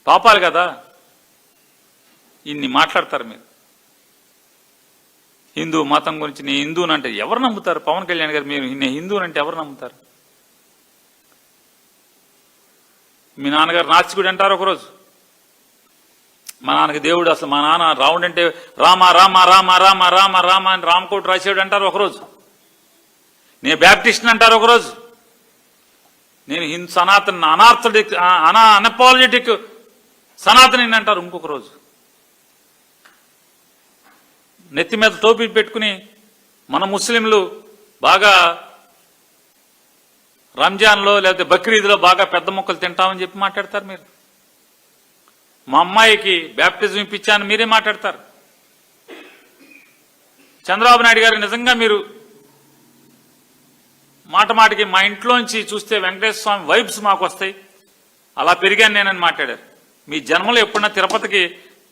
పాపాలు కదా. ఇన్ని మాట్లాడతారు మీరు. హిందూ మతం గురించి నేను హిందూనంటే ఎవరు నమ్ముతారు? పవన్ కళ్యాణ్ గారు మీరు నేను హిందూనంటే ఎవరు నమ్ముతారు? మీ నాన్నగారు నాస్తికుడు అంటారు ఒకరోజు. మా నాన్నకి దేవుడు అసలు మా నాన్న రాముడు అంటే రామ రామ రామ రామ రామ రామ అని రామకోటి రాసేవాడు అంటారు ఒకరోజు. నేను బ్యాప్టిస్ట్ అంటారు ఒకరోజు. నేను సనాతన అనార్థడిక్ అనపాలజెటిక్ సనాతని అంటారు ఇంకొక రోజు. నెత్తి మీద టోపీ పెట్టుకుని మన ముస్లింలు బాగా రంజాన్లో లేకపోతే బక్రీద్లో బాగా పెద్ద మొక్కలు తింటామని చెప్పి మాట్లాడతారు మీరు. మా అమ్మాయికి బ్యాప్టిజం ఇప్పించాను మీరే మాట్లాడతారు. చంద్రబాబు నాయుడు గారు నిజంగా మీరు మాట మాటకి మా ఇంట్లోంచి చూస్తే వెంకటేశ్వర స్వామి వైబ్స్ మాకు వస్తాయి, అలా పెరిగాను నేనని మాట్లాడారు. మీ జన్మలో ఎప్పుడన్నా తిరుపతికి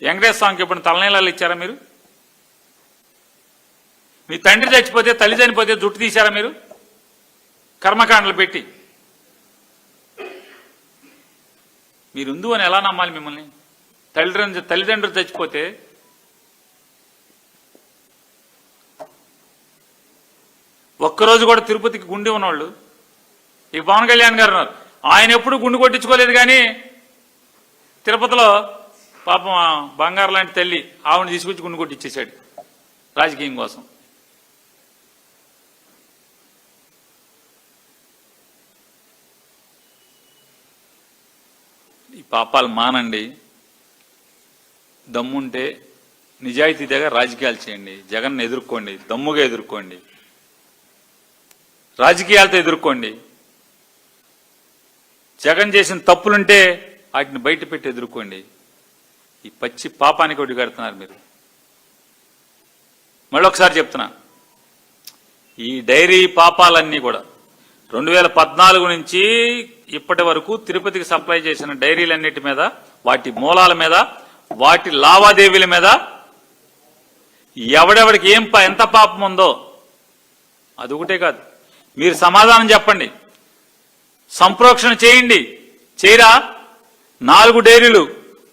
వెంకటేశ్వర స్వామికి ఎప్పుడన్నా తలనీలాలు ఇచ్చారా మీరు? మీ తండ్రి చచ్చిపోతే తల్లి చనిపోతే జుట్టు తీశారా మీరు కర్మకాండలు పెట్టి? మీరు హిందూ అని ఎలా నమ్మాలి మిమ్మల్ని? తల్లిదండ్రులు చచ్చిపోతే ఒక్కరోజు కూడా తిరుపతికి గుండె ఉన్నవాళ్ళు ఈ పవన్ కళ్యాణ్ గారు ఉన్నారు. ఆయన ఎప్పుడు గుండు కొట్టించుకోలేదు, కానీ తిరుపతిలో పాపం బంగారు లాంటి తల్లి ఆవిడని తీసుకొచ్చి గుండు కొట్టించేశాడు రాజకీయం కోసం. ఈ పాపాలు మానండి. దమ్ముంటే నిజాయితీగా రాజకీయాలు చేయండి. జగన్ను ఎదుర్కోండి, దమ్ముగా ఎదుర్కోండి, రాజకీయాలతో ఎదుర్కోండి. జగన్ చేసిన తప్పులుంటే వాటిని బయట పెట్టి ఎదుర్కోండి. ఈ పచ్చి పాపానికి ఒకటి కడుతున్నారు మీరు. మళ్ళొకసారి చెప్తున్నా, ఈ డైరీ పాపాలన్నీ కూడా 2014 నుంచి ఇప్పటి వరకు తిరుపతికి సప్లై చేసిన డైరీలన్నిటి మీద, వాటి మూలాల మీద, వాటి లావాదేవీల మీద ఎవడెవడికి ఎంత పాపం ఉందో అది ఒకటే కాదు, మీరు సమాధానం చెప్పండి. సంప్రోక్షణ చేయండి. చేయరా? 4 డైరీలు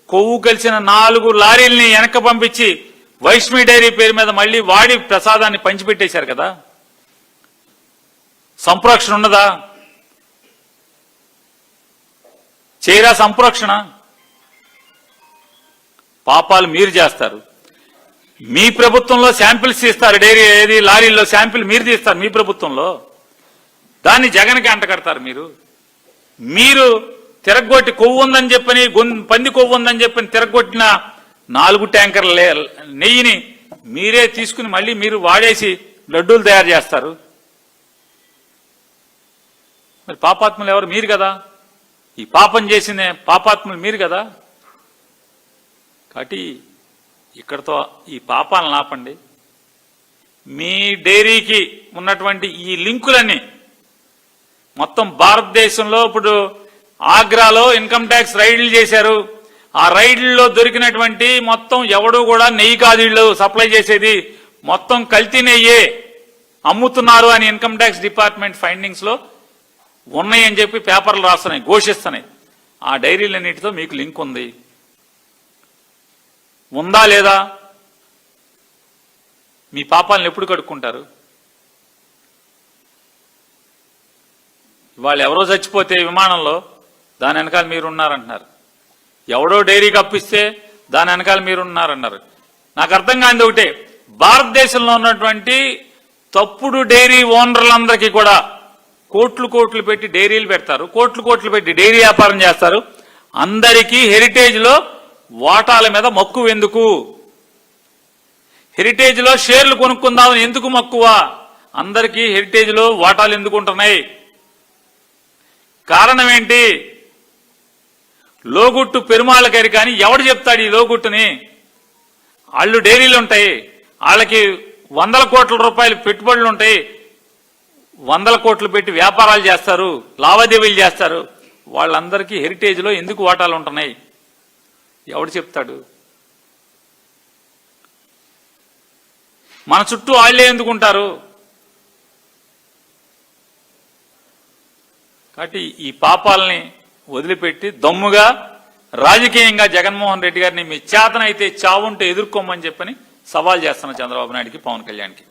కొవ్వు కలిసిన 4 లారీల్ని వెనక్కి పంపించి వైష్ణవి డైరీ పేరు మీద మళ్ళీ వాడి ప్రసాదాన్ని పంచిపెట్టేశారు కదా. సంప్రోక్షణ ఉన్నదా? చేయరా సంప్రోక్షణ? పాపాలు మీరు చేస్తారు. మీ ప్రభుత్వంలో శాంపిల్స్ తీస్తారు. డైరీ ఏది లారీల్లో శాంపిల్ మీరు తీస్తారు మీ ప్రభుత్వంలో. దాన్ని జగన్కి అంటగడతారు మీరు. మీరు తిరగొట్టి కొవ్వు ఉందని చెప్పని, పంది కొవ్వు ఉందని చెప్పని తిరగొట్టిన 4 ట్యాంకర్ల నెయ్యిని మీరే తీసుకుని మళ్ళీ మీరు వాడేసి లడ్డూలు తయారు చేస్తారు. మరి పాపాత్ములు ఎవరు? మీరు కదా. ఈ పాపం చేసిన పాపాత్ములు మీరు కదా. కాబట్టి ఇక్కడతో ఈ పాపాలను ఆపండి. మీ డైరీకి ఉన్నటువంటి ఈ లింకులన్నీ మొత్తం భారతదేశంలో ఇప్పుడు ఆగ్రాలో ఇన్కమ్ ట్యాక్స్ రైడ్లు చేశారు. ఆ రైడ్లలో దొరికినటువంటి మొత్తం ఎవడు కూడా నెయ్యి కాదు వీళ్ళు సప్లై చేసేది, మొత్తం కల్తీ నెయ్యే అమ్ముతున్నారు అని ఇన్కమ్ ట్యాక్స్ డిపార్ట్మెంట్ ఫైండింగ్స్ లో ఉన్నాయని చెప్పి పేపర్లు రాస్తున్నాయి, ఘోషిస్తున్నాయి. ఆ డైరీలన్నిటితో మీకు లింక్ ఉంది. ఉందా లేదా? మీ పాపాలను ఎప్పుడు కడుక్కుంటారు? వాళ్ళు ఎవరో చచ్చిపోతే విమానంలో దాని వెనకాల మీరున్నారంటున్నారు. ఎవడో డైరీకి అప్పిస్తే దాని వెనకాల మీరున్నారన్నారు. నాకు అర్థం కానిది ఒకటే, భారతదేశంలో ఉన్నటువంటి తప్పుడు డైరీ ఓనర్లందరికీ కూడా కోట్లు పెట్టి డైరీలు పెడతారు, కోట్లు పెట్టి డైరీ వ్యాపారం చేస్తారు. అందరికీ హెరిటేజ్ లో వాటాల మీద మక్కువ ఎందుకు? హెరిటేజ్ లో షేర్లు కొనుక్కుందామని ఎందుకు మక్కువ? అందరికీ హెరిటేజ్ లో వాటాలు ఎందుకు ఉంటున్నాయి? కారణం ఏంటి? లోగుట్టు పెరుమాళ్ళ గారి కానీ ఎవడు చెప్తాడు ఈ లోగుట్టుని? వాళ్ళు డైరీలు ఉంటాయి, వాళ్ళకి 100 కోట్ల రూపాయలు పెట్టుబడులు ఉంటాయి, 100 కోట్లు పెట్టి వ్యాపారాలు చేస్తారు, లావాదేవీలు చేస్తారు. వాళ్ళందరికీ హెరిటేజ్ లో ఎందుకు వాటాలు ఉంటున్నాయి? ఎవడు చెప్తాడు? మన చుట్టూ వాళ్లే ఎందుకుంటారు? కాబట్టి ఈ పాపాలని వదిలిపెట్టి దమ్ముగా రాజకీయంగా జగన్మోహన్ రెడ్డి గారిని మీ చేతనైతే చావుంటే ఎదుర్కోమని చెప్పని సవాల్ చేస్తున్న చంద్రబాబు నాయుడికి, పవన్ కళ్యాణ్కి.